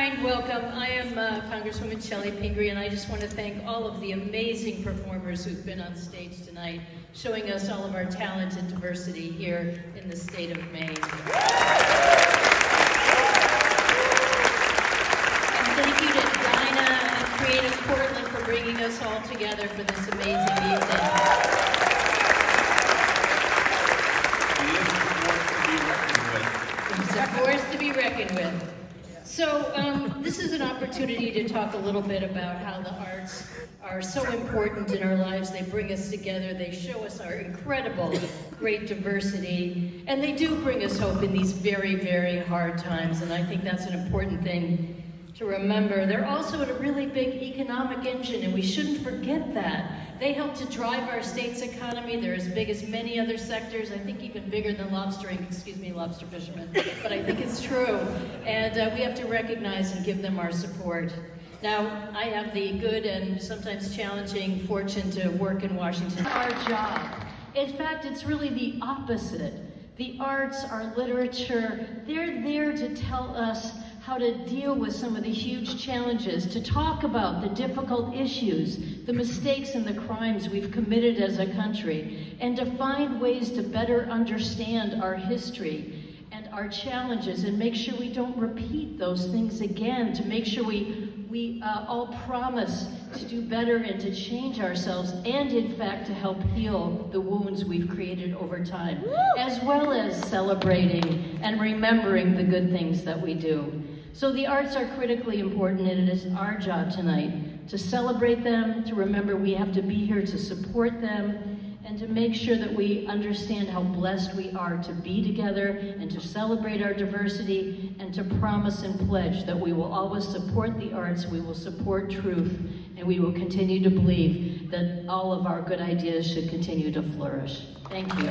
kind welcome. I am Congresswoman Chellie Pingree, and I just want to thank all of the amazing performers who've been on stage tonight, showing us all of our talent and diversity here in the state of Maine. And thank you to Dinah and Creative Portland for bringing us all together for this amazing evening. It's a force to be reckoned with. So this is an opportunity to talk a little bit about how the arts are so important in our lives. They bring us together. They show us our incredible, great diversity. And they do bring us hope in these very, very hard times. And I think that's an important thing to remember. They're also a really big economic engine, and we shouldn't forget that. They help to drive our state's economy. They're as big as many other sectors, I think even bigger than lobstering, excuse me, lobster fishermen, but I think it's true. And we have to recognize and give them our support. Now, I have the good and sometimes challenging fortune to work in Washington. Our job. In fact, it's really the opposite. The arts, our literature, they're there to tell us how to deal with some of the huge challenges, to talk about the difficult issues, the mistakes and the crimes we've committed as a country, and to find ways to better understand our history and our challenges and make sure we don't repeat those things again, to make sure we all promise to do better and to change ourselves, and in fact to help heal the wounds we've created over time, as well as celebrating and remembering the good things that we do. So the arts are critically important, and it is our job tonight to celebrate them, to remember we have to be here to support them, and to make sure that we understand how blessed we are to be together and to celebrate our diversity, and to promise and pledge that we will always support the arts, we will support truth, and we will continue to believe that all of our good ideas should continue to flourish. Thank you.